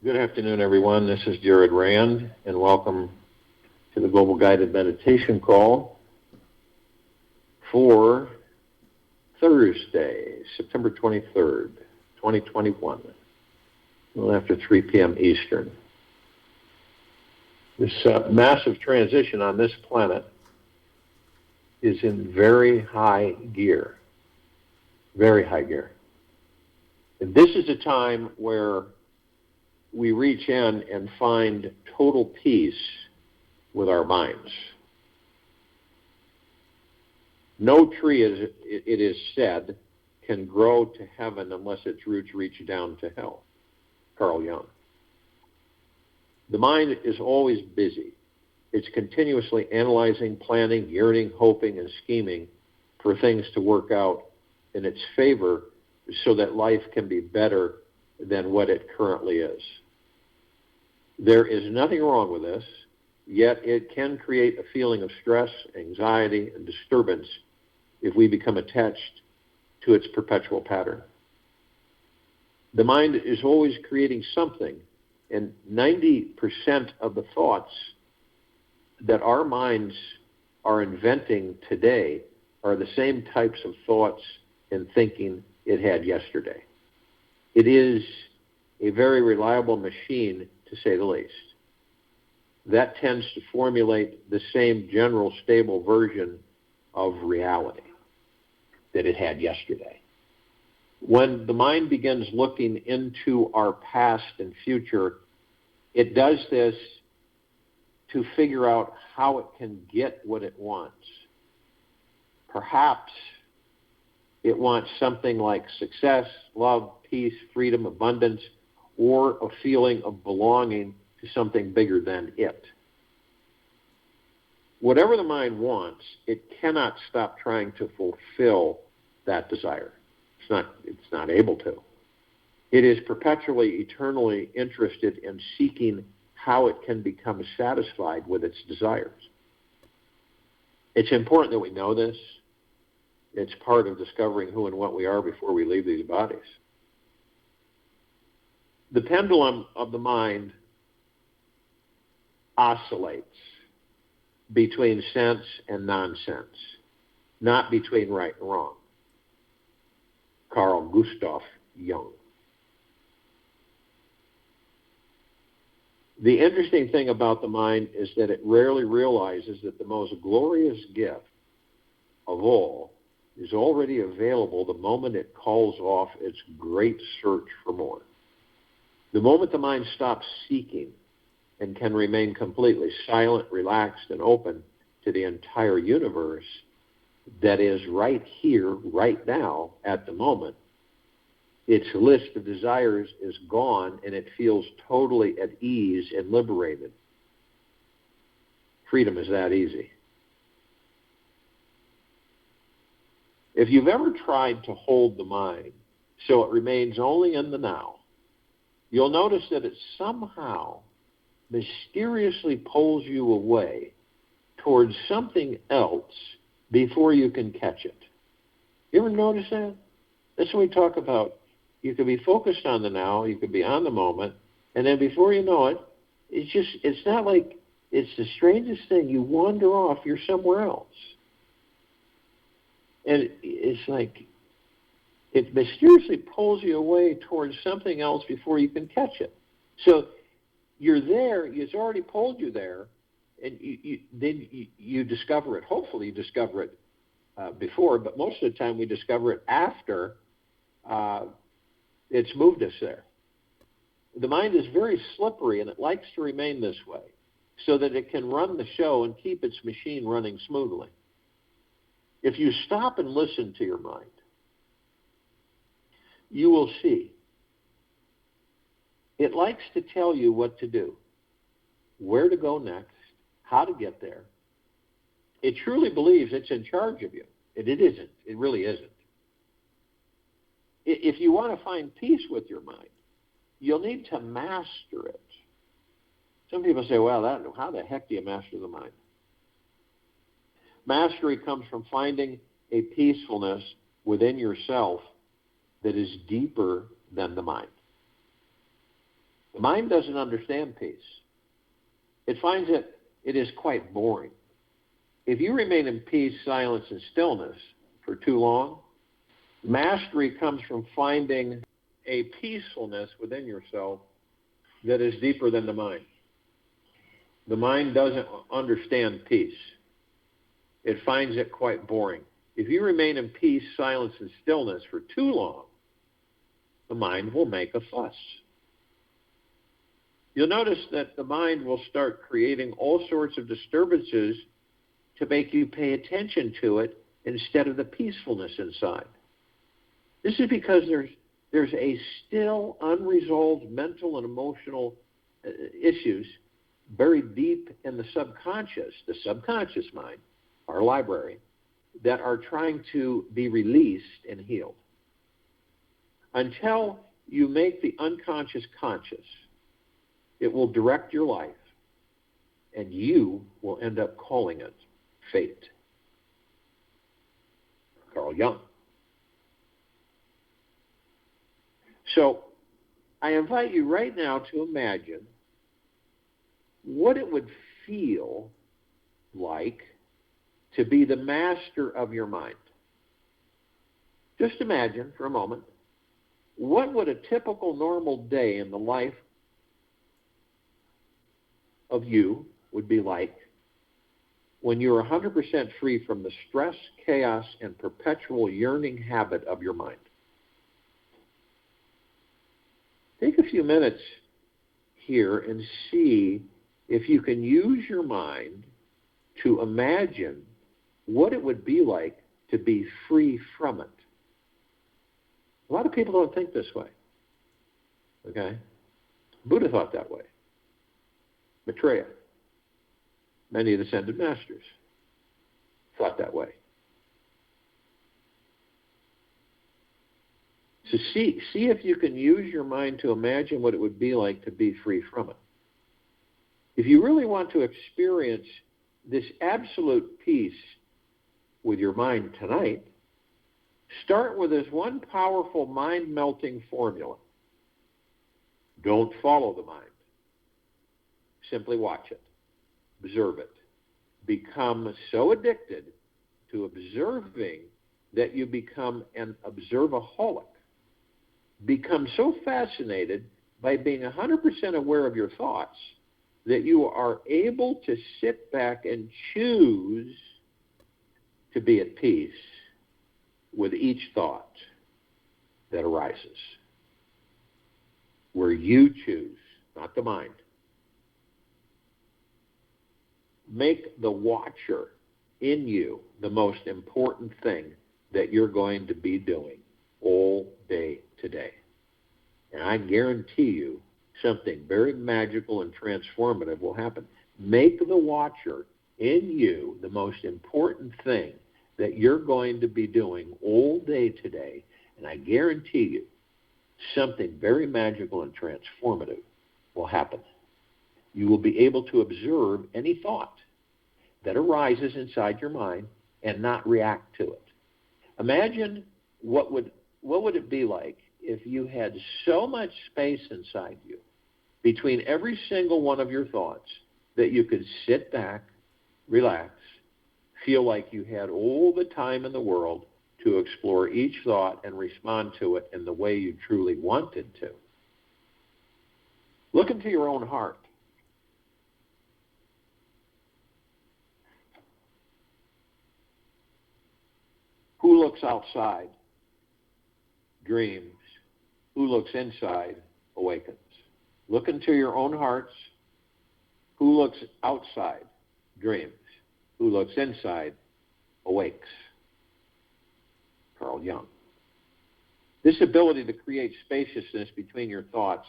Good afternoon, everyone. This is Jared Rand, and welcome to the Global Guided Meditation Call for Thursday, September 23rd, 2021, a little after 3 p.m. Eastern. This massive transition on this planet is in very high gear, very high gear. And this is a time where we reach in and find total peace with our minds. No tree, as it is said, can grow to heaven unless its roots reach down to hell. Carl Jung. The mind is always busy. It's continuously analyzing, planning, yearning, hoping, and scheming for things to work out in its favor so that life can be better than what it currently is. There is nothing wrong with this, yet it can create a feeling of stress, anxiety, and disturbance if we become attached to its perpetual pattern. The mind is always creating something, and 90% of the thoughts that our minds are inventing today are the same types of thoughts and thinking it had yesterday. It is a very reliable machine, to say the least. That tends to formulate the same general stable version of reality that it had yesterday. When the mind begins looking into our past and future, it does this to figure out how it can get what it wants. Perhaps it wants something like success, love, peace, freedom, abundance, or a feeling of belonging to something bigger than it. Whatever the mind wants, it cannot stop trying to fulfill that desire. It's not able to. It is perpetually, eternally interested in seeking how it can become satisfied with its desires. It's important that we know this. It's part of discovering who and what we are before we leave these bodies. The pendulum of the mind oscillates between sense and nonsense, not between right and wrong. Carl Gustav Jung. The interesting thing about the mind is that it rarely realizes that the most glorious gift of all is already available the moment it calls off its great search for more. The moment the mind stops seeking and can remain completely silent, relaxed, and open to the entire universe that is right here, right now, at the moment, its list of desires is gone and it feels totally at ease and liberated. Freedom is that easy. If you've ever tried to hold the mind so it remains only in the now, you'll notice that it somehow mysteriously pulls you away towards something else before you can catch it. You ever notice that? That's what we talk about. You could be focused on the now, you could be on the moment, and then before you know it, it's not like it's the strangest thing. You wander off, you're somewhere else. And it's like it mysteriously pulls you away towards something else before you can catch it. So you're there, it's already pulled you there, and you discover it. Hopefully you discover it before, but most of the time we discover it after it's moved us there. The mind is very slippery, and it likes to remain this way so that it can run the show and keep its machine running smoothly. If you stop and listen to your mind, you will see it likes to tell you what to do, where to go next, how to get there. It truly believes it's in charge of you, and it isn't. It really isn't. If you want to find peace with your mind, you'll need to master it. Some people say, well, how the heck do you master the mind? Mastery comes from finding a peacefulness within yourself that is deeper than the mind. The mind doesn't understand peace. It finds that it is quite boring. If you remain in peace, silence, and stillness for too long, mastery comes from finding a peacefulness within yourself that is deeper than the mind. The mind doesn't understand peace. It finds it quite boring. If you remain in peace, silence, and stillness for too long, the mind will make a fuss. You'll notice that the mind will start creating all sorts of disturbances to make you pay attention to it instead of the peacefulness inside. This is because there's a still unresolved mental and emotional issues buried deep in the subconscious mind, our library, that are trying to be released and healed. Until you make the unconscious conscious, it will direct your life, and you will end up calling it fate. Carl Jung. So I invite you right now to imagine what it would feel like to be the master of your mind. Just imagine for a moment, what would a typical normal day in the life of you would be like when you're 100% free from the stress, chaos, and perpetual yearning habit of your mind? Take a few minutes here and see if you can use your mind to imagine what it would be like to be free from it. A lot of people don't think this way. Okay? Buddha thought that way. Maitreya, many of the ascended masters thought that way. So see if you can use your mind to imagine what it would be like to be free from it. If you really want to experience this absolute peace with your mind tonight, start with this one powerful mind-melting formula. Don't follow the mind. Simply watch it. Observe it. Become so addicted to observing that you become an observaholic. Become so fascinated by being 100% aware of your thoughts that you are able to sit back and choose to be at peace with each thought that arises. Where you choose, not the mind. Make the watcher in you the most important thing that you're going to be doing all day today. And I guarantee you something very magical and transformative will happen. Make the watcher in you the most important thing that you're going to be doing all day today, and I guarantee you something very magical and transformative will happen. You will be able to observe any thought that arises inside your mind and not react to it. Imagine what would it be like if you had so much space inside you between every single one of your thoughts that you could sit back, relax, feel like you had all the time in the world to explore each thought and respond to it in the way you truly wanted to. Look into your own heart. Who looks outside dreams. Who looks inside awakens. Look into your own hearts. Who looks outside dreams. Who looks inside awakes. Carl Jung. This ability to create spaciousness between your thoughts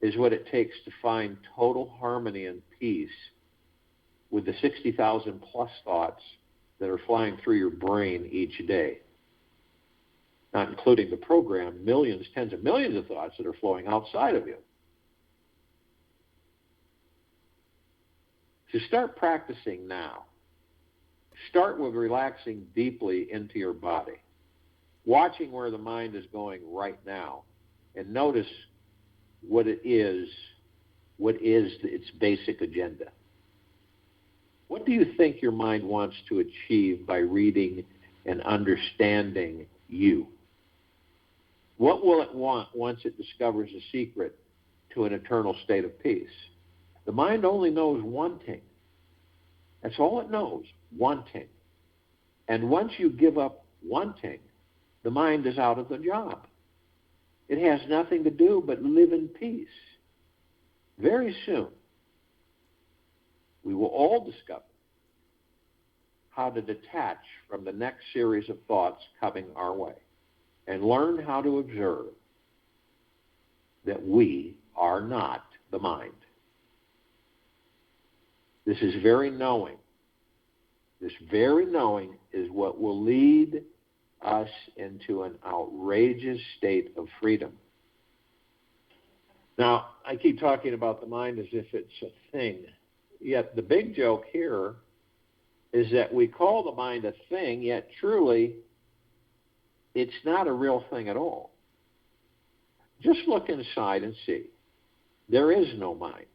is what it takes to find total harmony and peace with the 60,000 plus thoughts that are flying through your brain each day, not including the program, millions, tens of millions of thoughts that are flowing outside of you. So start practicing now. Start with relaxing deeply into your body, watching where the mind is going right now, and notice what is its basic agenda. What do you think your mind wants to achieve by reading and understanding you? What will it want once it discovers the secret to an eternal state of peace? The mind only knows wanting. That's all it knows, wanting. And once you give up wanting, the mind is out of the job. It has nothing to do but live in peace. Very soon, we will all discover how to detach from the next series of thoughts coming our way and learn how to observe that we are not the mind. This is very knowing. This very knowing is what will lead us into an outrageous state of freedom. Now, I keep talking about the mind as if it's a thing, yet the big joke here is that we call the mind a thing, yet truly it's not a real thing at all. Just look inside and see. There is no mind.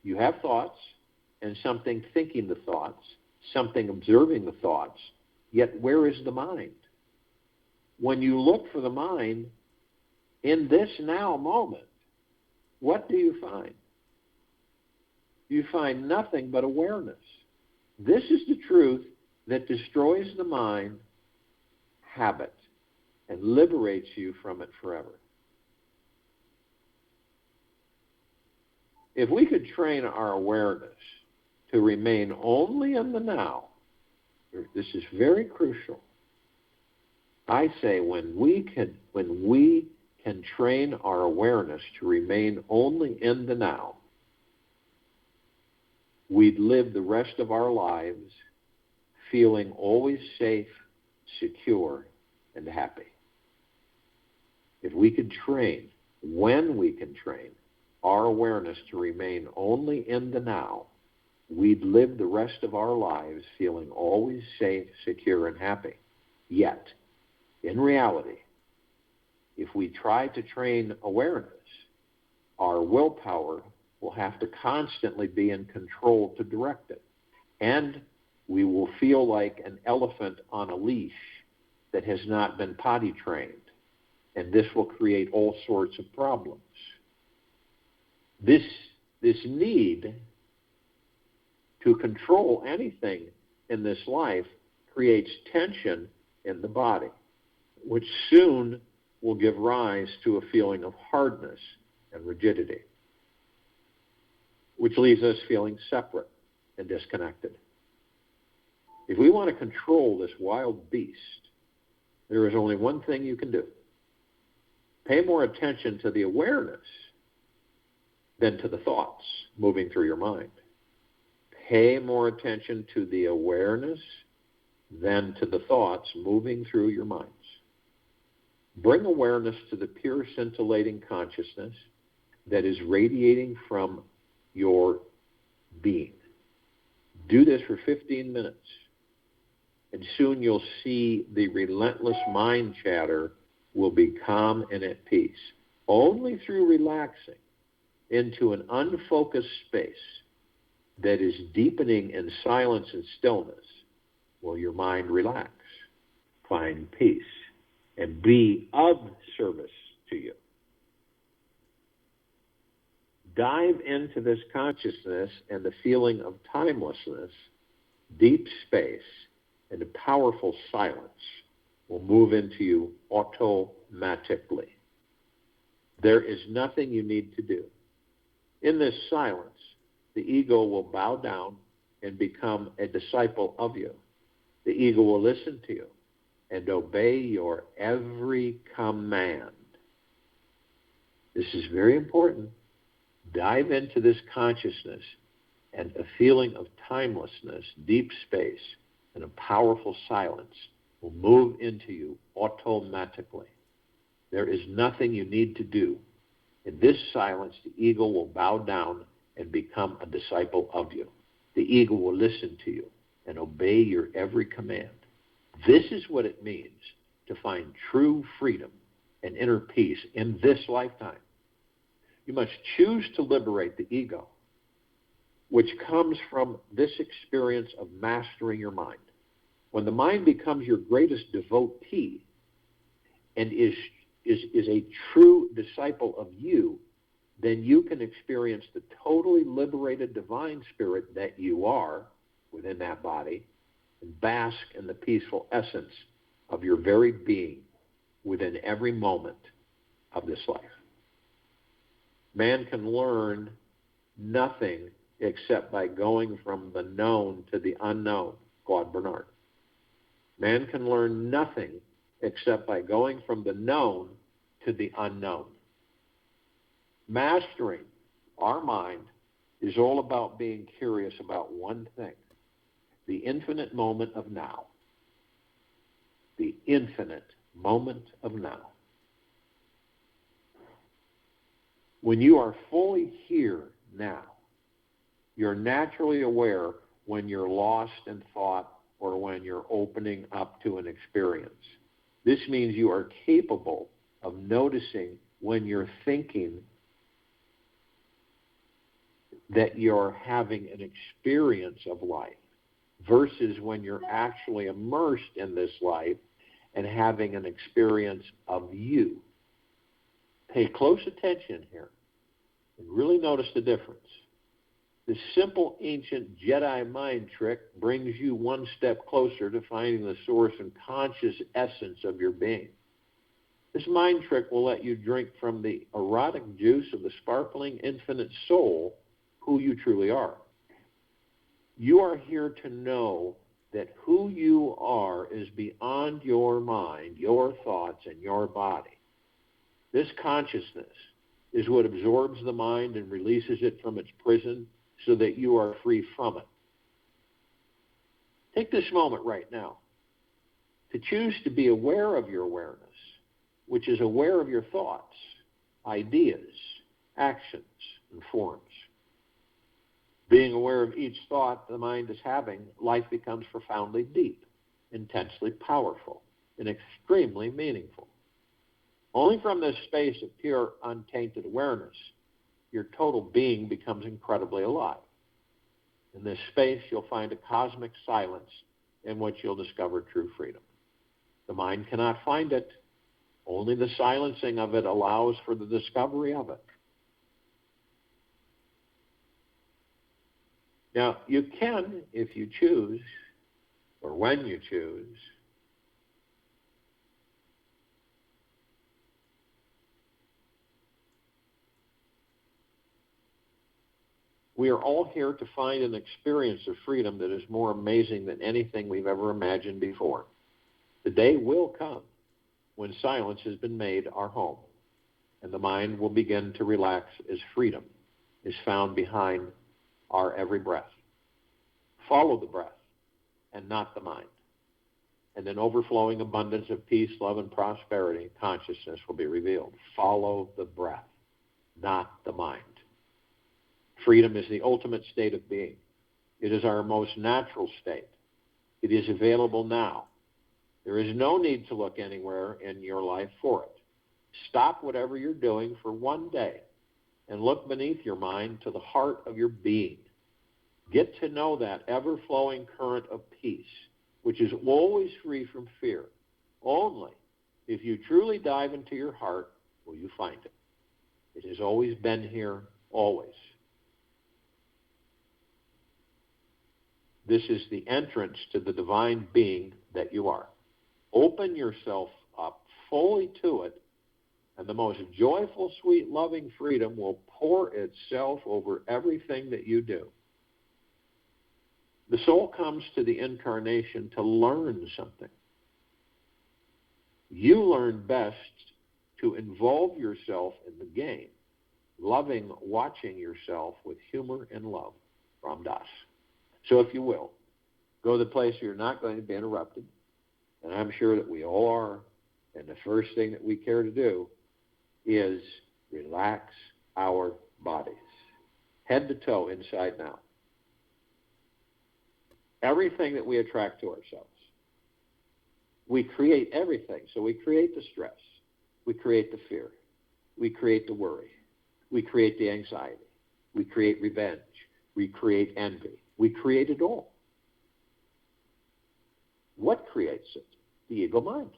You have thoughts and something thinking the thoughts, something observing the thoughts, yet where is the mind? When you look for the mind in this now moment, what do you find? You find nothing but awareness. This is the truth that destroys the mind, habit, and liberates you from it forever. If we could train our awareness to remain only in the now, this is very crucial. I say when we can train our awareness to remain only in the now, we'd live the rest of our lives feeling always safe, secure, and happy. If we could train, when we can train our awareness to remain only in the now, we'd live the rest of our lives feeling always safe, secure, and happy. Yet, in reality, if we try to train awareness, our willpower will have to constantly be in control to direct it. And we will feel like an elephant on a leash that has not been potty trained. And this will create all sorts of problems. This need to control anything in this life creates tension in the body, which soon will give rise to a feeling of hardness and rigidity, which leaves us feeling separate and disconnected. If we want to control this wild beast, there is only one thing you can do. Pay more attention to the awareness than to the thoughts moving through your mind. Pay more attention to the awareness than to the thoughts moving through your minds. Bring awareness to the pure scintillating consciousness that is radiating from your being. Do this for 15 minutes, and soon you'll see the relentless mind chatter will be calm and at peace. Only through relaxing into an unfocused space that is deepening in silence and stillness will your mind relax, find peace, and be of service to you. Dive into this consciousness and the feeling of timelessness, deep space, and a powerful silence will move into you automatically. There is nothing you need to do. In this silence, the ego will bow down and become a disciple of you. The ego will listen to you and obey your every command. This is very important. Dive into this consciousness and a feeling of timelessness, deep space, and a powerful silence will move into you automatically. There is nothing you need to do. In this silence, the ego will bow down and become a disciple of you. The ego will listen to you and obey your every command. This is what it means to find true freedom and inner peace in this lifetime. You must choose to liberate the ego, which comes from this experience of mastering your mind. When the mind becomes your greatest devotee and is a true disciple of you, then you can experience the totally liberated divine spirit that you are within that body and bask in the peaceful essence of your very being within every moment of this life. Man can learn nothing except by going from the known to the unknown, Claude Bernard. Man can learn nothing except by going from the known to the unknown. Mastering our mind is all about being curious about one thing, the infinite moment of now. The infinite moment of now. When you are fully here now, you're naturally aware when you're lost in thought or when you're opening up to an experience. This means you are capable of noticing when you're thinking that you're having an experience of life versus when you're actually immersed in this life and having an experience of you. Pay close attention here and really notice the difference. This simple ancient Jedi mind trick brings you one step closer to finding the source and conscious essence of your being. This mind trick will let you drink from the erotic juice of the sparkling infinite soul who you truly are. You are here to know that who you are is beyond your mind, your thoughts, and your body. This consciousness is what absorbs the mind and releases it from its prison so that you are free from it. Take this moment right now to choose to be aware of your awareness, which is aware of your thoughts, ideas, actions, and forms. Being aware of each thought the mind is having, life becomes profoundly deep, intensely powerful, and extremely meaningful. Only from this space of pure, untainted awareness, your total being becomes incredibly alive. In this space, you'll find a cosmic silence in which you'll discover true freedom. The mind cannot find it. Only the silencing of it allows for the discovery of it. Now, you can, if you choose, or when you choose, we are all here to find an experience of freedom that is more amazing than anything we've ever imagined before. The day will come when silence has been made our home, and the mind will begin to relax as freedom is found behind our every breath. Follow the breath and not the mind. And an overflowing abundance of peace, love, and prosperity and consciousness will be revealed. Follow the breath, not the mind. Freedom is the ultimate state of being. It is our most natural state. It is available now. There is no need to look anywhere in your life for it. Stop whatever you're doing for one day and look beneath your mind to the heart of your being. Get to know that ever-flowing current of peace, which is always free from fear. Only if you truly dive into your heart will you find it. It has always been here, always. This is the entrance to the divine being that you are. Open yourself up fully to it, and the most joyful, sweet, loving freedom will pour itself over everything that you do. The soul comes to the incarnation to learn something. You learn best to involve yourself in the game, loving watching yourself with humor and love. Ram Dass. So if you will, go to the place where you're not going to be interrupted, and I'm sure that we all are, and the first thing that we care to do is relax our bodies, head to toe, inside and out. Everything that we attract to ourselves. We create everything. So we create the stress. We create the fear. We create the worry. We create the anxiety. We create revenge. We create envy. We create it all. What creates it? The ego mind.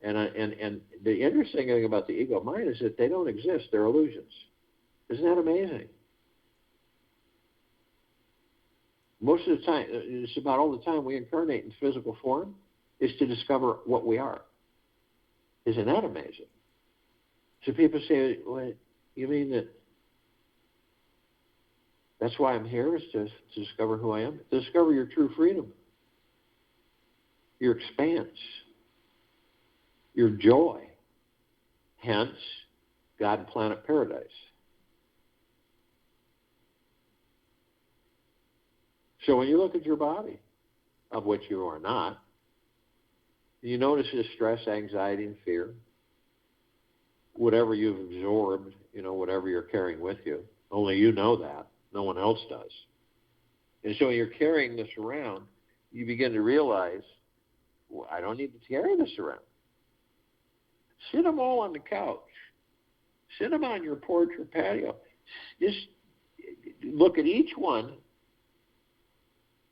And the interesting thing about the ego mind is that they don't exist. They're illusions. Isn't that amazing? Most of the time, it's about all the time we incarnate in physical form is to discover what we are. Isn't that amazing? So people say, well, you mean that's why I'm here, is to discover who I am? To discover your true freedom, your expanse, your joy. Hence, God, planet, paradise. So when you look at your body, of which you are not, you notice this stress, anxiety, and fear, whatever you've absorbed, whatever you're carrying with you. Only you know that. No one else does. And so when you're carrying this around, you begin to realize, well, I don't need to carry this around. Sit them all on the couch. Sit them on your porch or patio. Just look at each one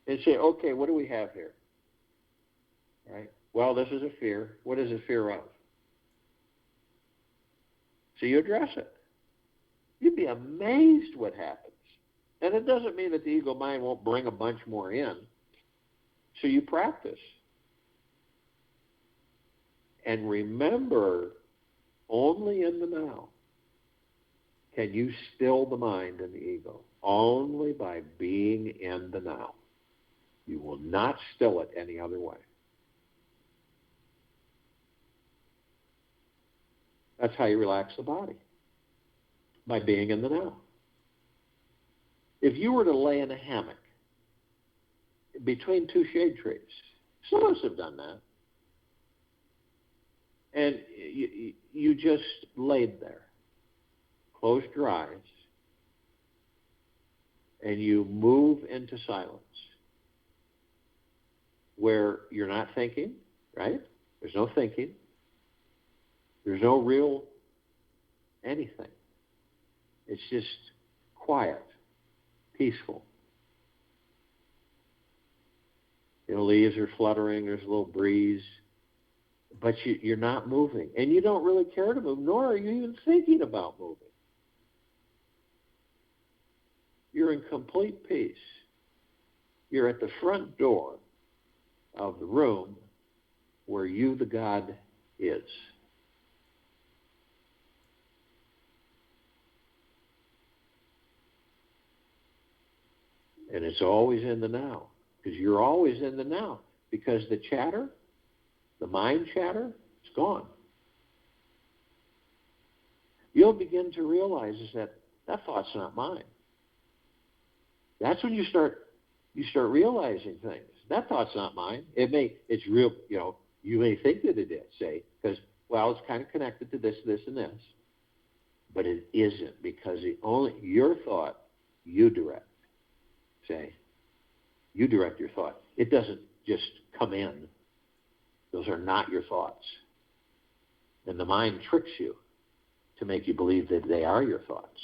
and say, okay, what do we have here? Right? Well, this is a fear. What is a fear of? So you address it. You'd be amazed what happens. And it doesn't mean that the ego mind won't bring a bunch more in. So you practice. And remember, only in the now can you still the mind and the ego. Only by being in the now. You will not still it any other way. That's how you relax the body, by being in the now. If you were to lay in a hammock between two shade trees, some of us have done that, and you just laid there, closed your eyes, and you move into silence, where you're not thinking, right? There's no thinking. There's no real anything. It's just quiet, peaceful. Leaves are fluttering, there's a little breeze, but you're not moving. And you don't really care to move, nor are you even thinking about moving. You're in complete peace. You're at the front door of the room where you, the God, is. And it's always in the now, because you're always in the now, because the chatter, the mind chatter, is gone. You'll begin to realize is that thought's not mine. That's when you start realizing things. That thought's not mine. It's real, you may think that it is, say, because, it's kind of connected to this, this, and this. But it isn't, because your thought, you direct. Say, you direct your thought. It doesn't just come in. Those are not your thoughts. And the mind tricks you to make you believe that they are your thoughts.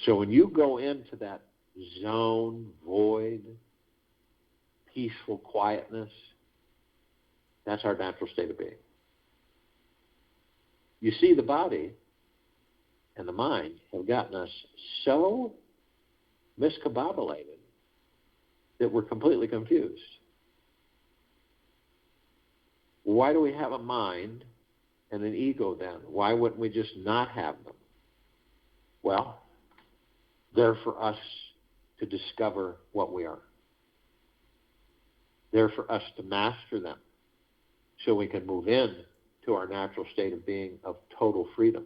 So when you go into that zone, void, peaceful quietness, that's our natural state of being. You see, the body and the mind have gotten us so miscombobulated that we're completely confused. Why do we have a mind and an ego then? Why wouldn't we just not have them? Well, they're for us to discover what we are. They're for us to master them so we can move in to our natural state of being of total freedom,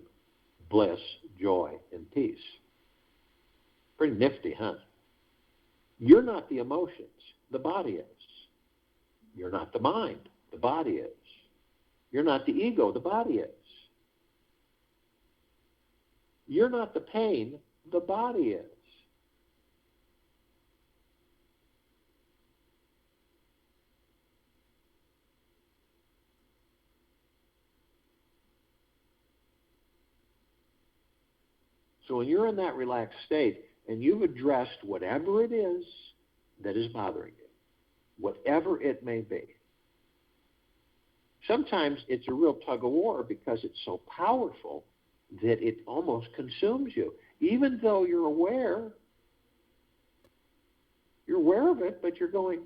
bliss, joy, and peace. Pretty nifty, huh? You're not the emotions. The body is. You're not the mind. The body is. You're not the ego. The body is. You're not the pain. The body is. So when you're in that relaxed state and you've addressed whatever it is that is bothering you, whatever it may be, sometimes it's a real tug of war because it's so powerful that it almost consumes you. Even though you're aware of it, but you're going,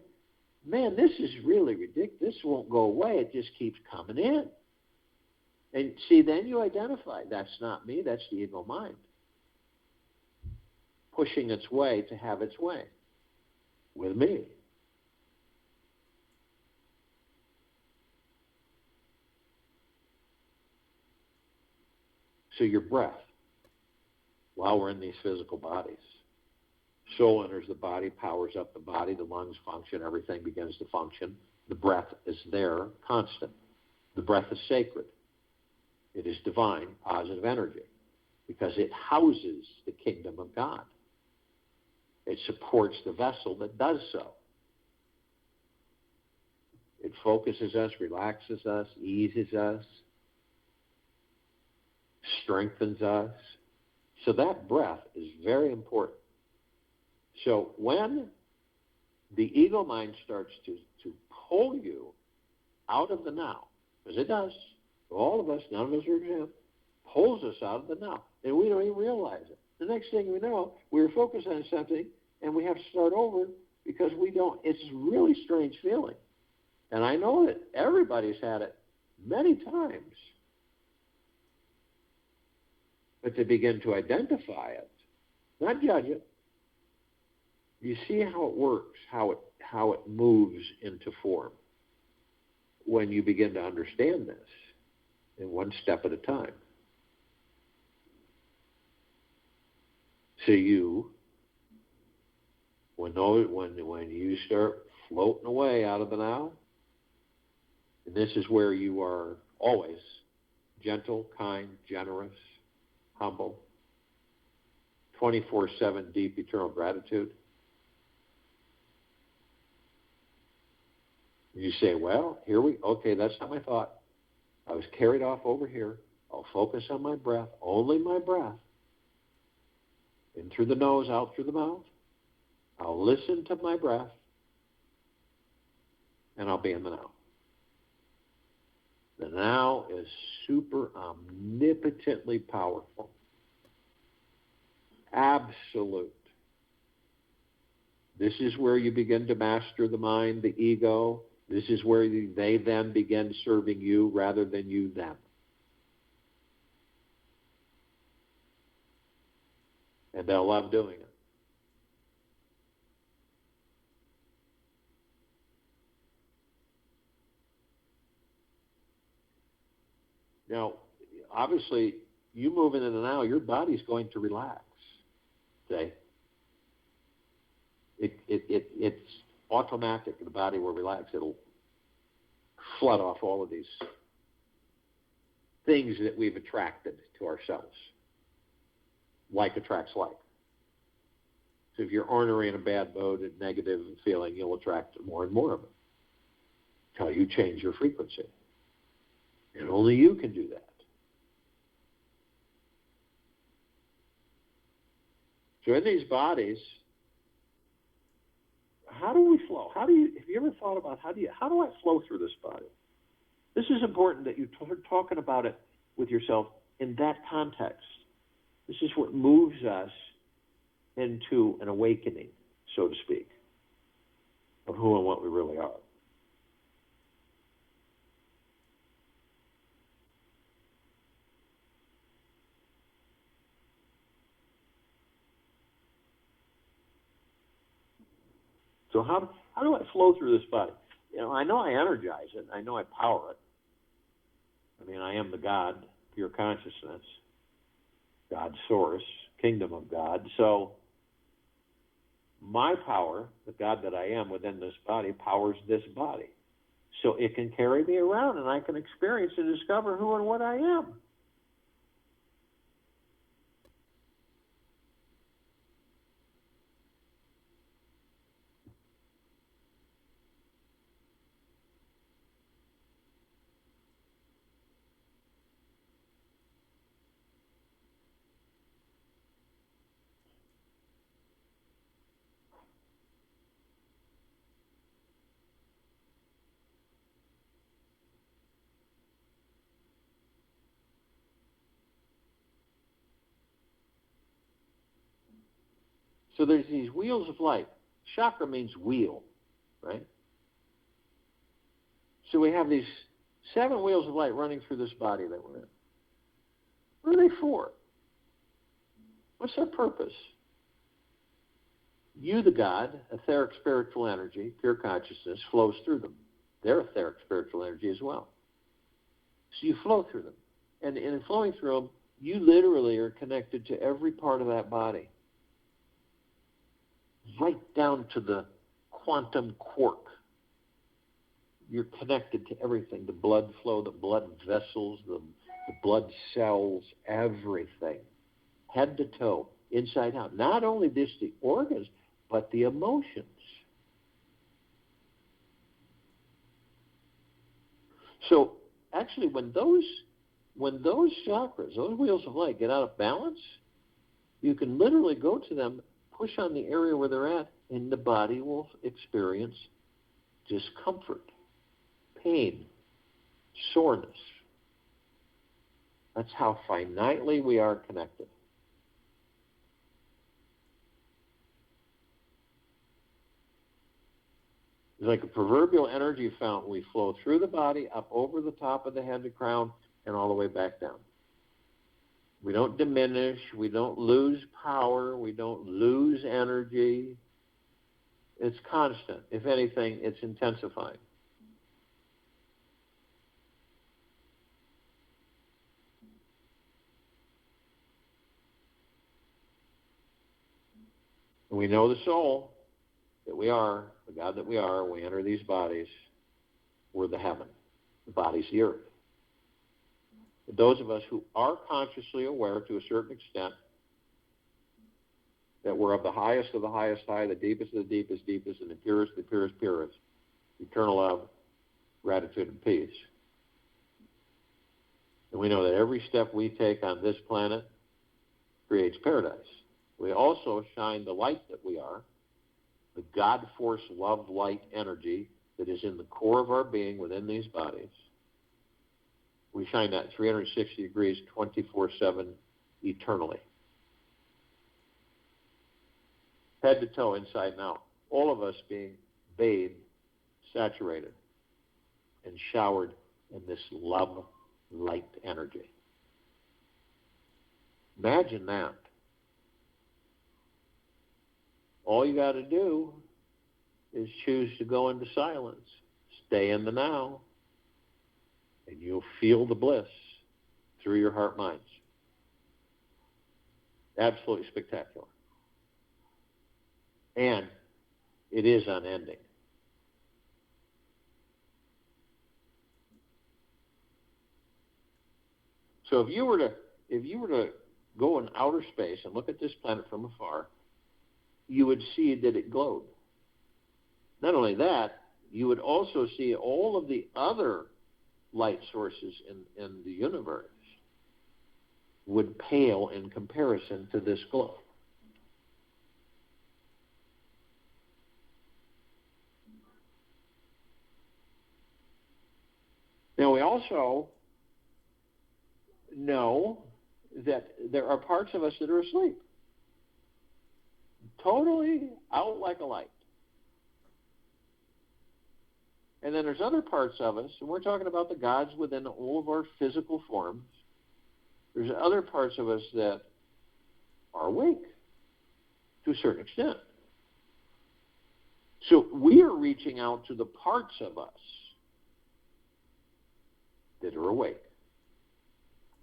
man, this is really ridiculous. This won't go away. It just keeps coming in. And see, then you identify, that's not me, that's the ego mind, pushing its way to have its way with me. So your breath, while we're in these physical bodies, soul enters the body, powers up the body, the lungs function, everything begins to function. The breath is there, constant. The breath is sacred. It is divine, positive energy, because it houses the kingdom of God. It supports the vessel that does so. It focuses us, relaxes us, eases us, strengthens us. So that breath is very important. So when the ego mind starts to pull you out of the now, because it does, all of us, none of us are exempt, pulls us out of the now, and we don't even realize it. The next thing we know, we were focused on something, and we have to start over because we don't. It's a really strange feeling. And I know that everybody's had it many times. But to begin to identify it, not judge it, you see how it works, how it moves into form when you begin to understand this in one step at a time. So you, when you start floating away out of the now, and this is where you are always gentle, kind, generous, humble, 24/7 deep eternal gratitude. You say, well, okay, that's not my thought. I was carried off over here. I'll focus on my breath, only my breath. In through the nose, out through the mouth. I'll listen to my breath, and I'll be in the now. The now is super omnipotently powerful. Absolute. This is where you begin to master the mind, the ego. This is where they then begin serving you rather than you them. And they'll love doing it. Now, obviously, you move into the now, your body's going to relax. Okay? It's automatic. The body will relax. It'll flood off all of these things that we've attracted to ourselves. Like attracts like. So if you're ornery in a bad mood and negative feeling, you'll attract more and more of it. Until you change your frequency. And only you can do that. So in these bodies, how do we flow? Have you ever thought about how do I flow through this body? This is important that you start talking about it with yourself in that context. This is what moves us into an awakening, so to speak, of who and what we really are. So how do I flow through this body? I know I energize it. I know I power it. I mean, I am the God, pure consciousness, God source, kingdom of God. So my power, the God that I am within this body, powers this body. So it can carry me around and I can experience and discover who and what I am. So there's these wheels of light. Chakra means wheel, right? So we have these 7 wheels of light running through this body that we're in. What are they for? What's their purpose? You, the God, etheric spiritual energy, pure consciousness, flows through them. They're etheric spiritual energy as well. So you flow through them. And in flowing through them, you literally are connected to every part of that body. Right down to the quantum quark. You're connected to everything. The blood flow, the blood vessels, the blood cells, everything. Head to toe, inside out. Not only just the organs, but the emotions. So actually, when those chakras, those wheels of light get out of balance, you can literally go to them, push on the area where they're at, and the body will experience discomfort, pain, soreness. That's how finitely we are connected. It's like a proverbial energy fountain. We flow through the body, up over the top of the head, the crown, and all the way back down. We don't diminish. We don't lose power. We don't lose energy. It's constant. If anything, it's intensifying. And we know the soul that we are, the God that we are, we enter these bodies, we're the heaven. The body's the earth. But those of us who are consciously aware to a certain extent that we're of the highest high, the deepest of the deepest, deepest, and the purest, purest, eternal love, gratitude, and peace. And we know that every step we take on this planet creates paradise. We also shine the light that we are, the God force, love, light, energy that is in the core of our being within these bodies. We shine that 360 degrees, 24/7, eternally. Head to toe, inside and out. All of us being bathed, saturated, and showered in this love, light energy. Imagine that. All you got to do is choose to go into silence. Stay in the now, and you'll feel the bliss through your heart minds. Absolutely spectacular. And it is unending. So if you were to go in outer space and look at this planet from afar, you would see that it glowed. Not only that, you would also see all of the other light sources in the universe would pale in comparison to this glow. Now, we also know that there are parts of us that are asleep, totally out like a light. And then there's other parts of us, and we're talking about the gods within all of our physical forms. There's other parts of us that are awake to a certain extent. So we are reaching out to the parts of us that are awake.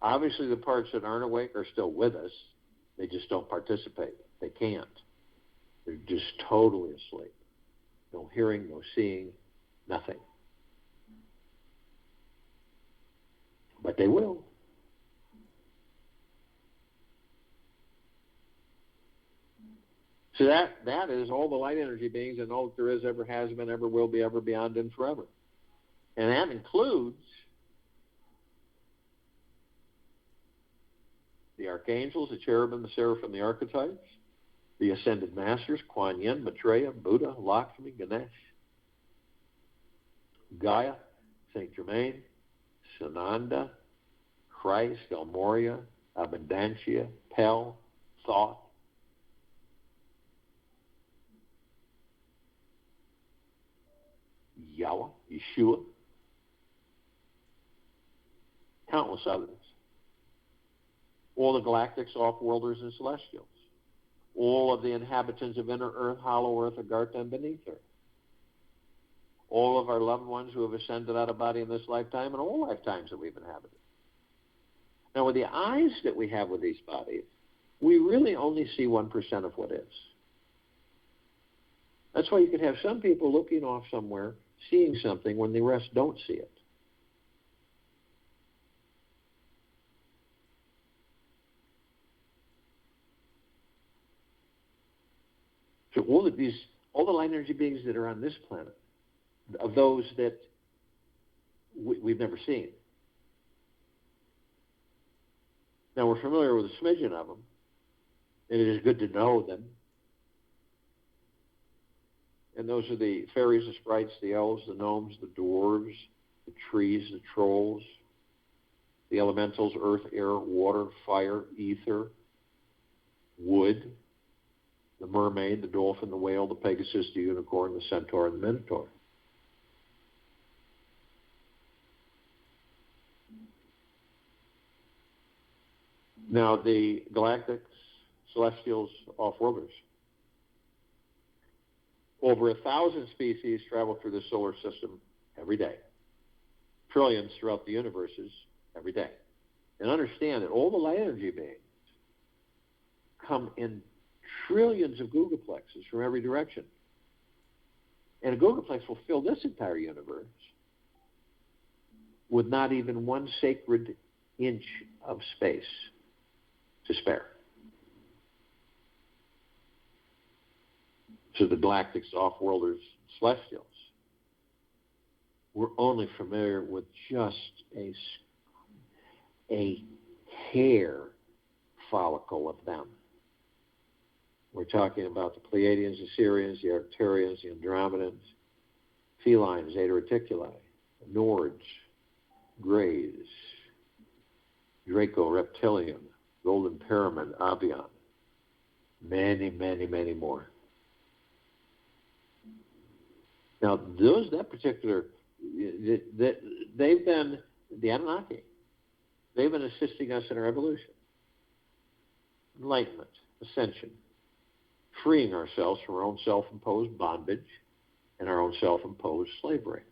Obviously, the parts that aren't awake are still with us. They just don't participate. They can't. They're just totally asleep. No hearing, no seeing, nothing. But they will. So that is all the light energy beings and all that there is, ever has been, ever will be, ever beyond, and forever. And that includes the archangels, the cherubim, the seraphim, the archetypes, the ascended masters, Kuan Yin, Maitreya, Buddha, Lakshmi, Ganesh, Gaia, Saint Germain, Sananda, Christ, El Moria, Abundantia, Pel, Thought. Yahweh, Yeshua, countless others. All the galactics, off-worlders, and celestials. All of the inhabitants of inner earth, hollow earth, Agartha, and beneath earth. All of our loved ones who have ascended out of body in this lifetime and all lifetimes that we've inhabited. Now, with the eyes that we have with these bodies, we really only see 1% of what is. That's why you could have some people looking off somewhere, seeing something when the rest don't see it. So all the light energy beings that are on this planet, of those that we've never seen. Now we're familiar with a smidgen of them, and it is good to know them. And those are the fairies, the sprites, the elves, the gnomes, the dwarves, the trees, the trolls, the elementals, earth, air, water, fire, ether, wood, the mermaid, the dolphin, the whale, the pegasus, the unicorn, the centaur, and the minotaur. Now, the galactics, celestials, off-worlders. Over 1,000 species travel through the solar system every day. Trillions throughout the universes every day. And understand that all the light energy beings come in trillions of gigaplexes from every direction. And a gigaplex will fill this entire universe with not even one sacred inch of space to spare. So the galactics, off-worlders, celestials, we're only familiar with just a hair follicle of them. We're talking about the Pleiadians, the Sirians, the Arcturians, the Andromedans, felines, Zeta Reticuli, Nords, Greys, Draco, Reptilian, Golden Pyramid, Avian, many, many, many more. Now, that particular, they've been, the Anunnaki, they've been assisting us in our evolution, enlightenment, ascension, freeing ourselves from our own self-imposed bondage and our own self-imposed slavery.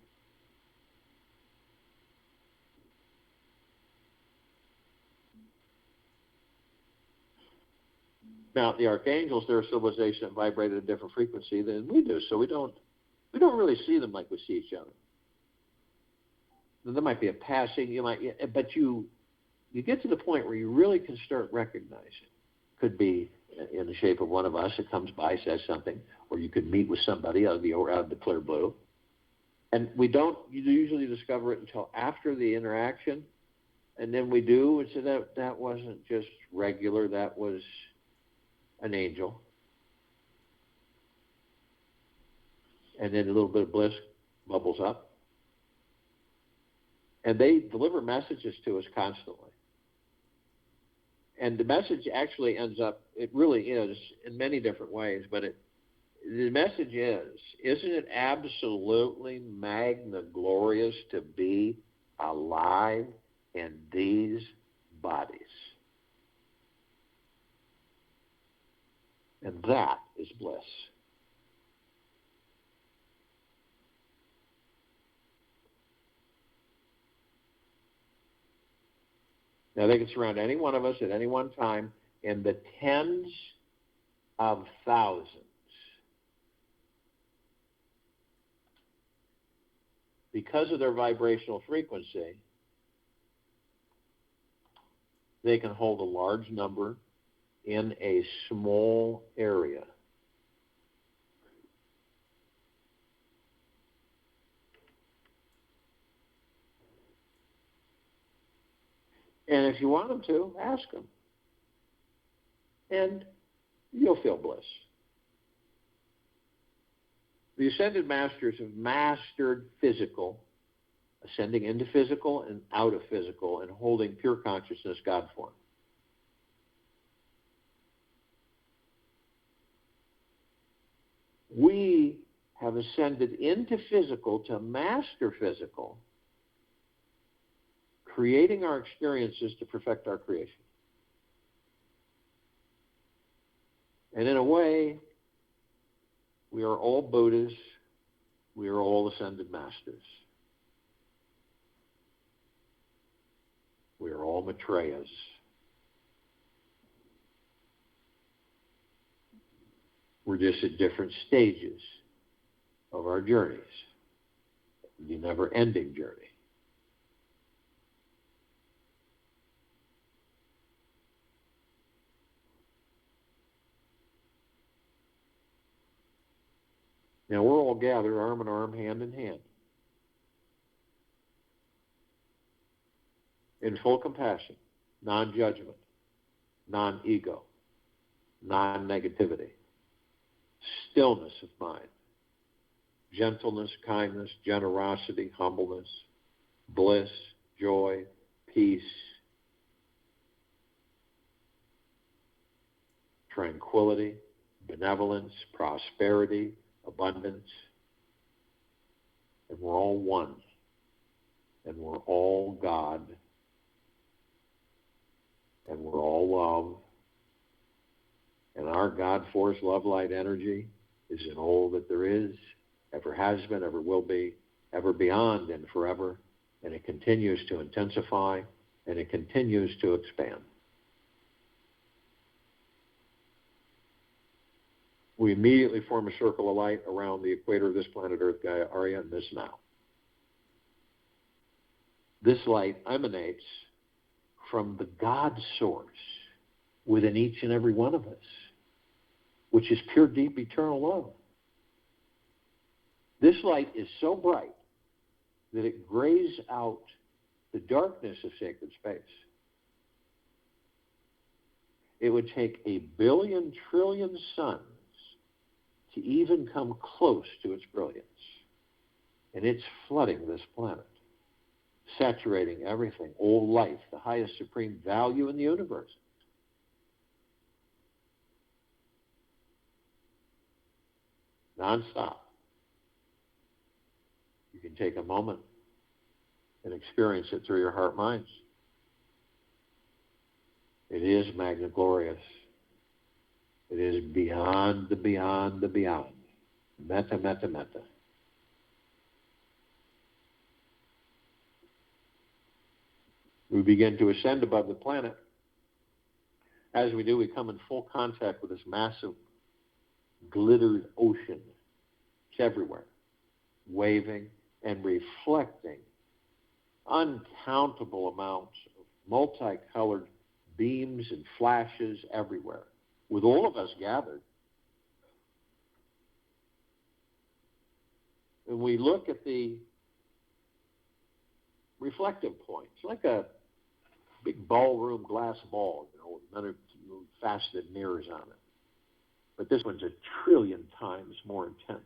Now, the archangels, they're a civilization that vibrate at a different frequency than we do, so we don't really see them like we see each other. There might be a passing, but you get to the point where you really can start recognizing. Could be in the shape of one of us that comes by, says something, or you could meet with somebody out of the clear blue. And you usually discover it until after the interaction, and then we do, and so that wasn't just regular, that was an angel. And then a little bit of bliss bubbles up. And they deliver messages to us constantly. And the message actually ends up, it really is, in many different ways, but the message is, isn't it absolutely magna glorious to be alive in these bodies? And that is bliss. Now, they can surround any one of us at any one time in the tens of thousands. Because of their vibrational frequency, they can hold a large number in a small area. And if you want them to, ask them. And you'll feel bliss. The Ascended Masters have mastered physical, ascending into physical and out of physical, and holding pure consciousness God form. We have ascended into physical to master physical, creating our experiences to perfect our creation. And in a way, we are all Buddhas. We are all ascended masters. We are all Maitreyas. We're just at different stages of our journeys, the never-ending journey. Now we're all gathered arm in arm, hand in hand, in full compassion, non-judgment, non-ego, non-negativity, stillness of mind, gentleness, kindness, generosity, humbleness, bliss, joy, peace, tranquility, benevolence, prosperity, abundance. And we're all one. And we're all God. And we're all love. And our God force, love, light, energy is in all that there is, ever has been, ever will be, ever beyond and forever. And it continues to intensify, and it continues to expand. We immediately form a circle of light around the equator of this planet Earth, Gaia, Arya, and this now. This light emanates from the God source within each and every one of us, which is pure, deep, eternal love. This light is so bright that it grays out the darkness of sacred space. It would take 1 billion trillion suns to even come close to its brilliance. And it's flooding this planet, saturating everything, all life, the highest supreme value in the universe. Non-stop. You can take a moment and experience it through your heart minds. It is magna glorious. It is beyond the beyond the beyond. Meta, meta, meta. We begin to ascend above the planet. As we do, we come in full contact with this massive glittered ocean. It's everywhere, waving and reflecting uncountable amounts of multicolored beams and flashes everywhere, with all of us gathered. And we look at the reflective points, like a big ballroom glass ball, with many faceted mirrors on it. But this one's 1 trillion times more intense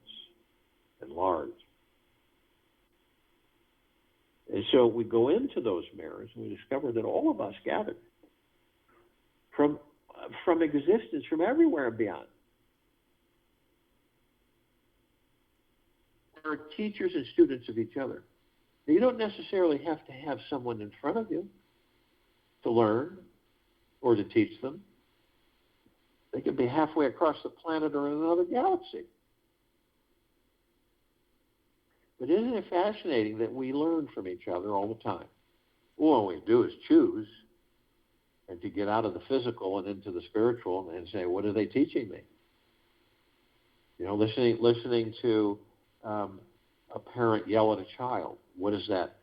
and large. And so we go into those mirrors and we discover that all of us gathered from existence, from everywhere and beyond. There are teachers and students of each other. Now, you don't necessarily have to have someone in front of you to learn or to teach them. They could be halfway across the planet or in another galaxy. But isn't it fascinating that we learn from each other all the time? All we do is choose and to get out of the physical and into the spiritual and say, what are they teaching me? Listening to a parent yell at a child. What is that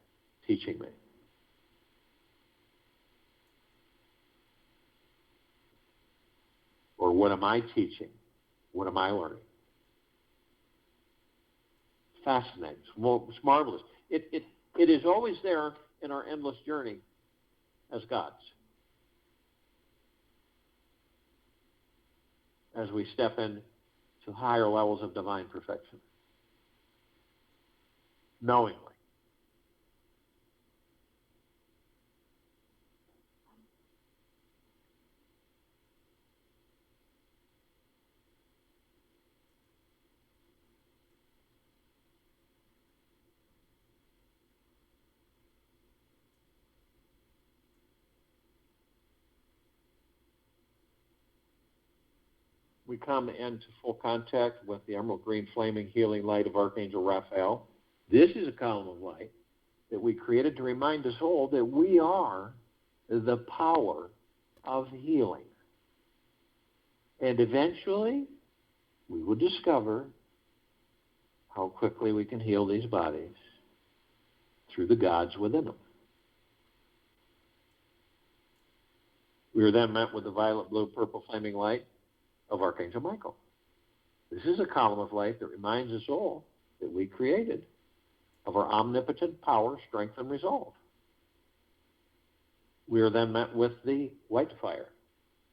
teaching me? Or what am I teaching? What am I learning? Fascinating. It's marvelous. It is always there in our endless journey as gods. As we step into higher levels of divine perfection. Knowingly. we come into full contact with the emerald green flaming healing light of Archangel Raphael. This is a column of light that we created to remind us all that we are the power of healing. And eventually, we will discover how quickly we can heal these bodies through the gods within them. We are then met with the violet, blue, purple flaming light of Archangel Michael. This is a column of light that reminds us all that we created of our omnipotent power, strength, and resolve. We are then met with the white fire.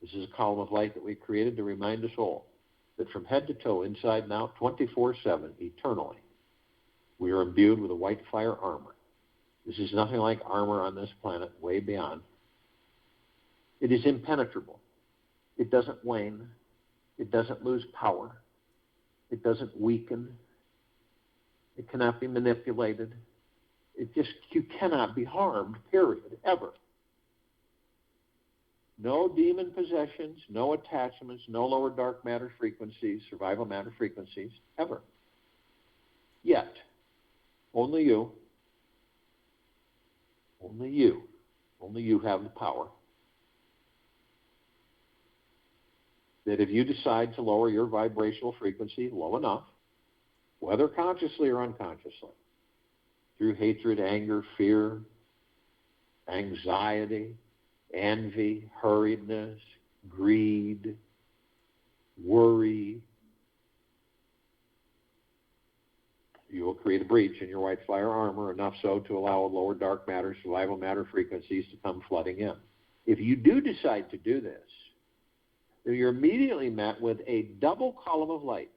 This is a column of light that we created to remind us all that from head to toe, inside and out, 24/7, eternally, we are imbued with a white fire armor. This is nothing like armor on this planet, way beyond. It is impenetrable. It doesn't wane. It doesn't lose power. It doesn't weaken. It cannot be manipulated. You cannot be harmed, period, ever. No demon possessions, no attachments, no lower dark matter frequencies, survival matter frequencies, ever. Yet, only you have the power. That if you decide to lower your vibrational frequency low enough, whether consciously or unconsciously, through hatred, anger, fear, anxiety, envy, hurriedness, greed, worry, you will create a breach in your white fire armor, enough so to allow lower dark matter, survival matter frequencies to come flooding in. If you do decide to do this, then you're immediately met with a double column of light.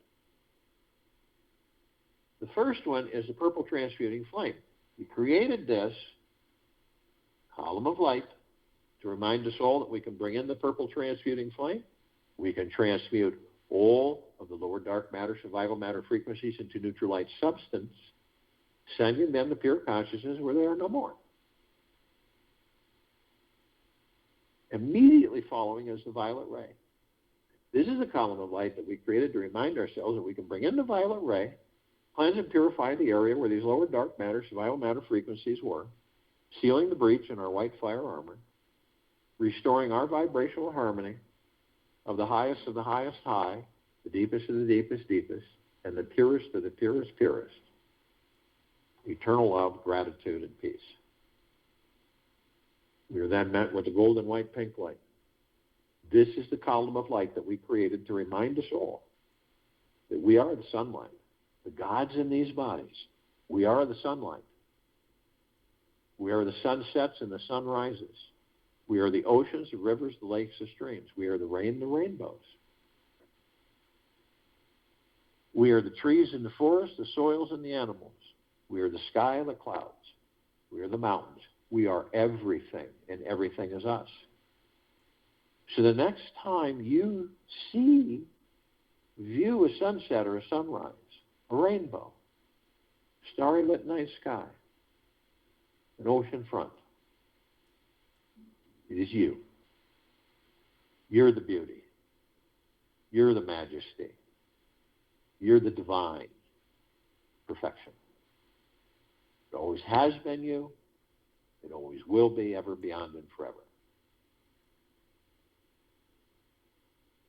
The first one is the purple transmuting flame. We created this column of light to remind us all that we can bring in the purple transmuting flame. We can transmute all of the lower dark matter, survival matter frequencies into neutral light substance, sending them to pure consciousness where they are no more. Immediately following is the violet ray. This is a column of light that we created to remind ourselves that we can bring in the violet ray, cleanse and purify the area where these lower dark matter, survival matter frequencies were, sealing the breach in our white fire armor, restoring our vibrational harmony of the highest high, the deepest of the deepest deepest, and the purest of the purest purest. Eternal love, gratitude, and peace. We are then met with the golden white pink light. This is the column of light that we created to remind us all that we are the sunlight. The gods in these bodies, we are the sunlight. We are the sunsets and the sunrises. We are the oceans, the rivers, the lakes, the streams. We are the rain, the rainbows. We are the trees and the forests, the soils and the animals. We are the sky and the clouds. We are the mountains. We are everything, and everything is us. So the next time you view a sunset or a sunrise, a rainbow, starry lit night sky, an ocean front, it is you. You're the beauty. You're the majesty. You're the divine perfection. It always has been you. It always will be, ever, beyond, and forever.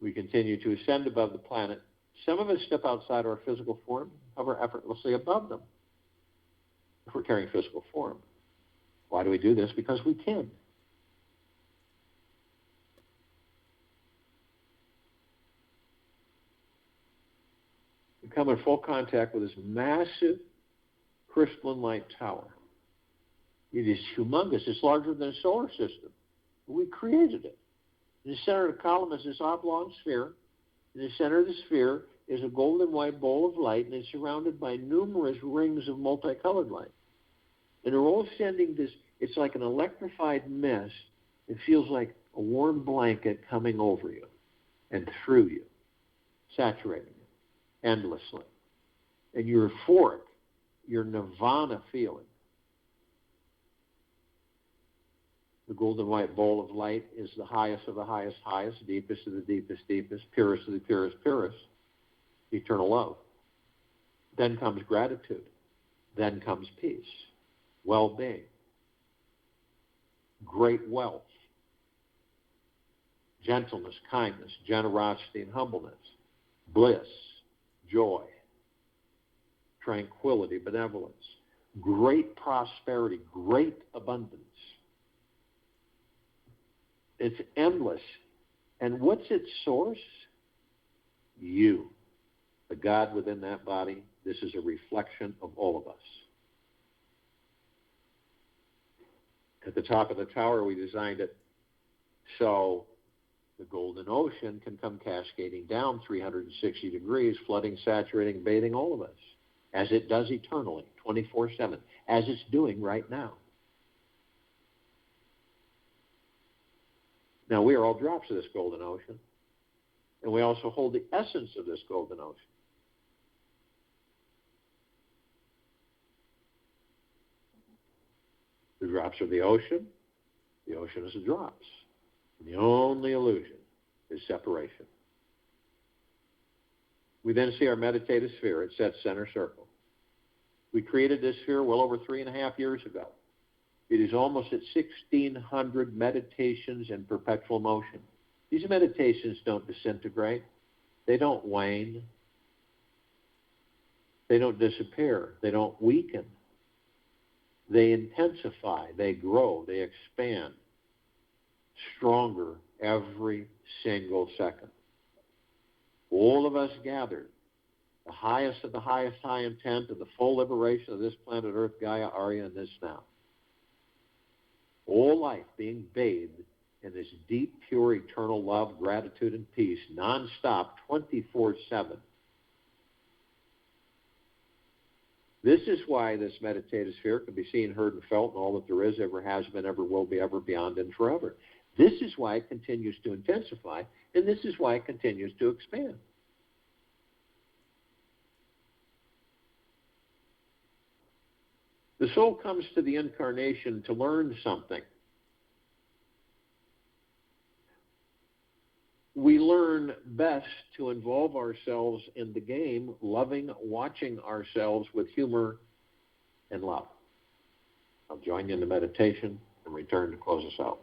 We continue to ascend above the planet. Some of us step outside our physical form, hover effortlessly above them, if we're carrying physical form. Why do we do this? Because we can. We come in full contact with this massive crystalline light tower. It is humongous. It's larger than a solar system. We created it. In the center of the column is this oblong sphere. In the center of the sphere is a golden white bowl of light, and it's surrounded by numerous rings of multicolored light. And they're all sending this, it's like an electrified mist. It feels like a warm blanket coming over you and through you, saturating you endlessly. And you're euphoric, your nirvana feeling. The golden white bowl of light is the highest of the highest, highest, deepest of the deepest, deepest, purest of the purest, purest, eternal love. Then comes gratitude. Then comes peace, well-being, great wealth, gentleness, kindness, generosity, and humbleness, bliss, joy, tranquility, benevolence, great prosperity, great abundance. It's endless. And what's its source? You, the God within that body. This is a reflection of all of us. At the top of the tower, we designed it so the golden ocean can come cascading down 360 degrees, flooding, saturating, bathing all of us, as it does eternally, 24/7, as it's doing right now. Now, we are all drops of this golden ocean, and we also hold the essence of this golden ocean. The drops are the ocean is the drops. And the only illusion is separation. We then see our meditative sphere. It's that center circle. We created this sphere well over 3.5 years ago. It is almost at 1,600 meditations in perpetual motion. These meditations don't disintegrate. They don't wane. They don't disappear. They don't weaken. They intensify. They grow. They expand. Stronger every single second. All of us gathered, the highest of the highest high intent of the full liberation of this planet Earth, Gaia, Arya, and this now. All life being bathed in this deep, pure, eternal love, gratitude, and peace, nonstop, 24/7. This is why this meditative sphere can be seen, heard, and felt in all that there is, ever has been, ever will be, ever beyond, and forever. This is why it continues to intensify, and this is why it continues to expand. The soul comes to the incarnation to learn something. We learn best to involve ourselves in the game, loving, watching ourselves with humor and love. I'll join you in the meditation and return to close us out.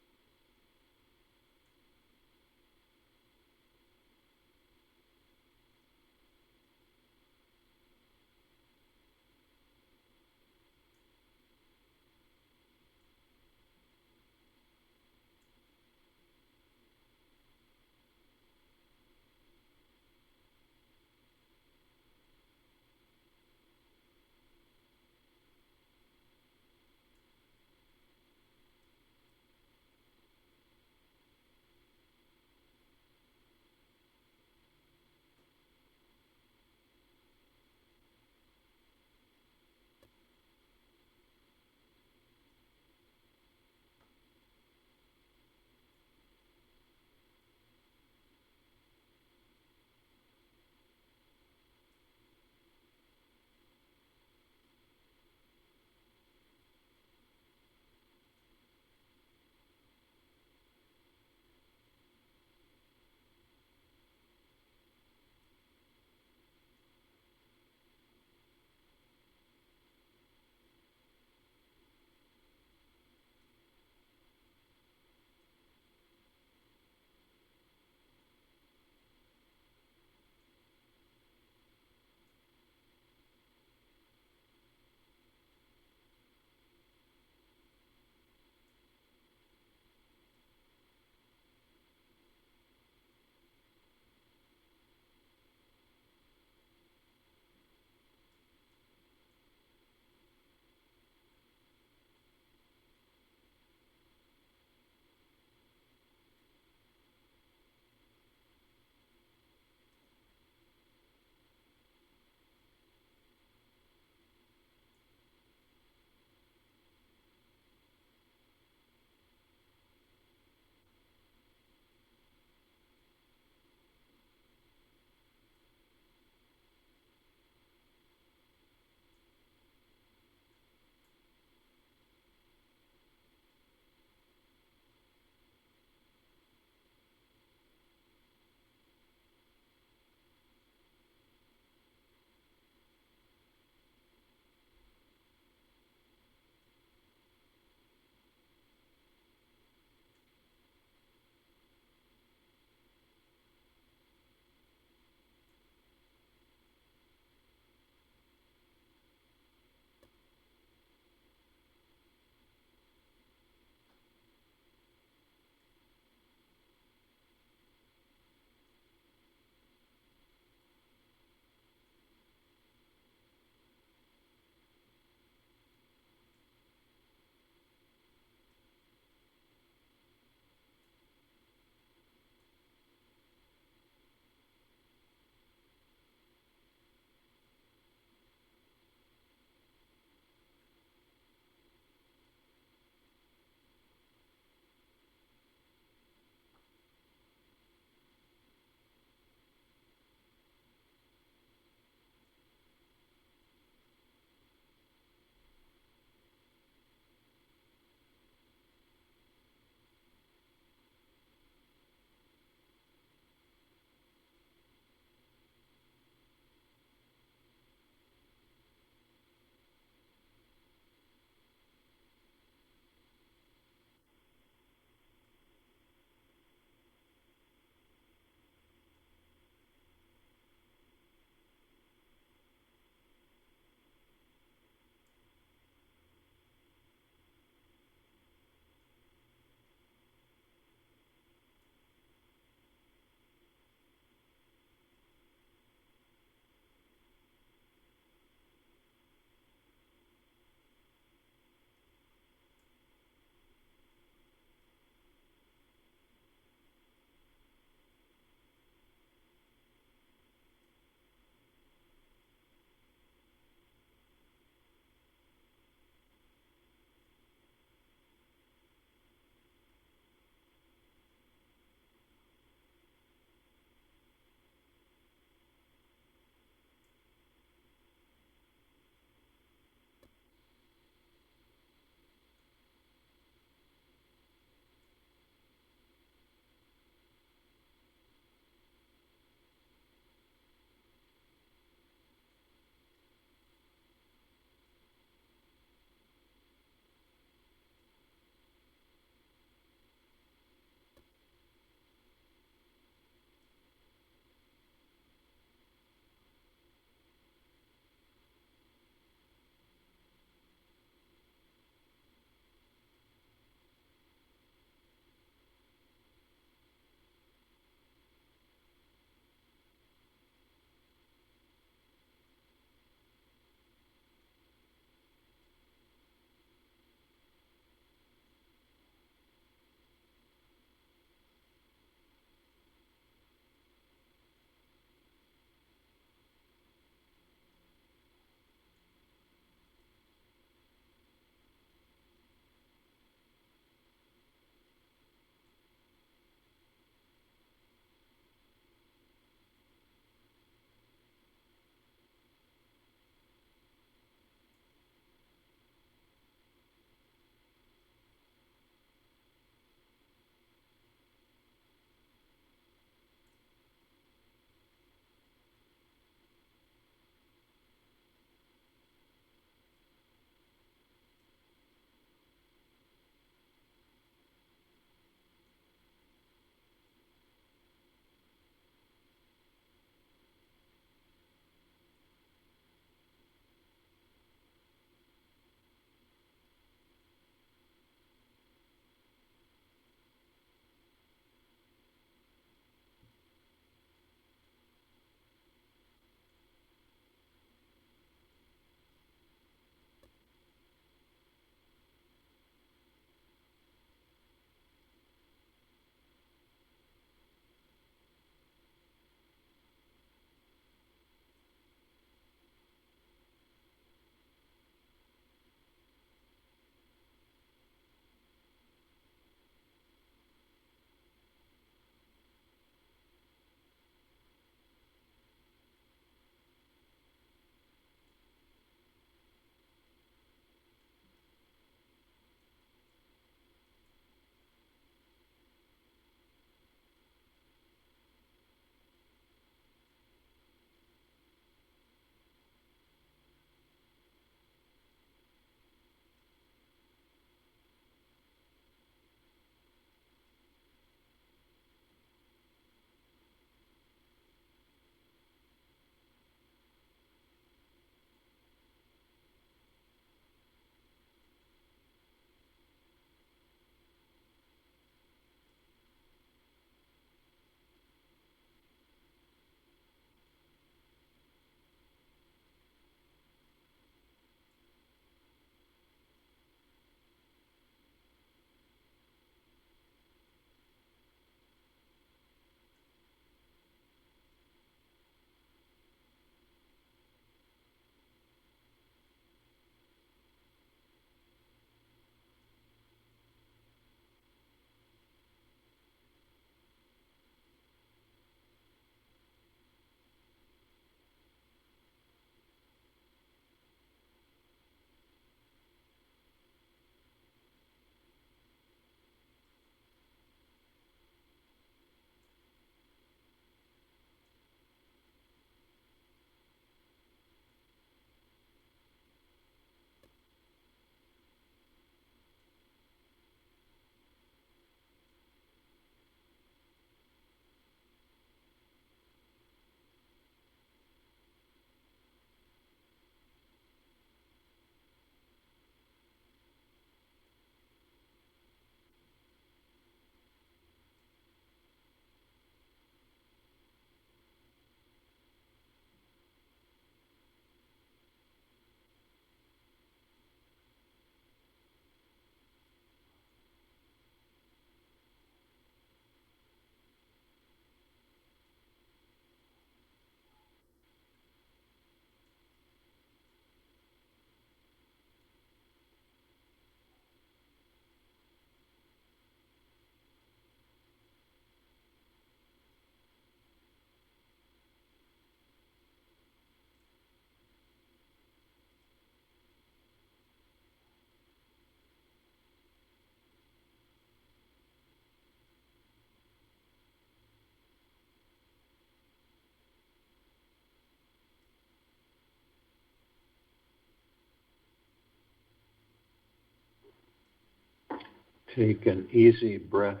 Take an easy breath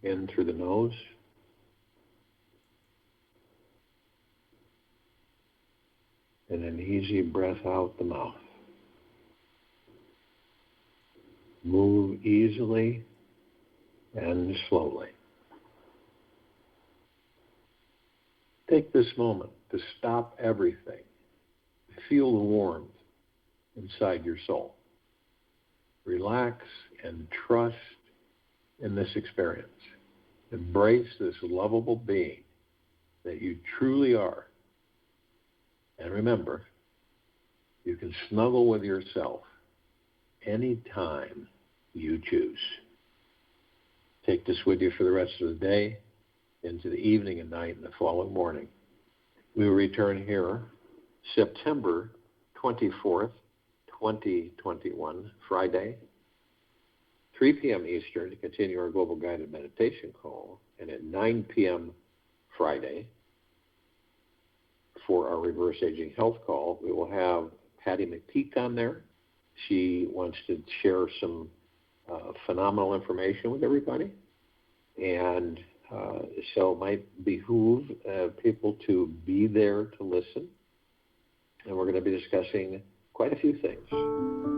in through the nose. And an easy breath out the mouth. Move easily and slowly. Take this moment to stop everything. Feel the warmth inside your soul. Relax and trust in this experience. Embrace this lovable being that you truly are. And remember, you can snuggle with yourself anytime you choose. Take this with you for the rest of the day, into the evening and night and the following morning. We will return here September 24th, 2021, Friday, 3 p.m. Eastern, to continue our Global Guided Meditation call, and at 9 p.m. Friday, for our Reverse Aging Health call, we will have Patty McPeak on there. She wants to share some phenomenal information with everybody, and so it might behoove people to be there to listen. And we're going to be discussing quite a few things.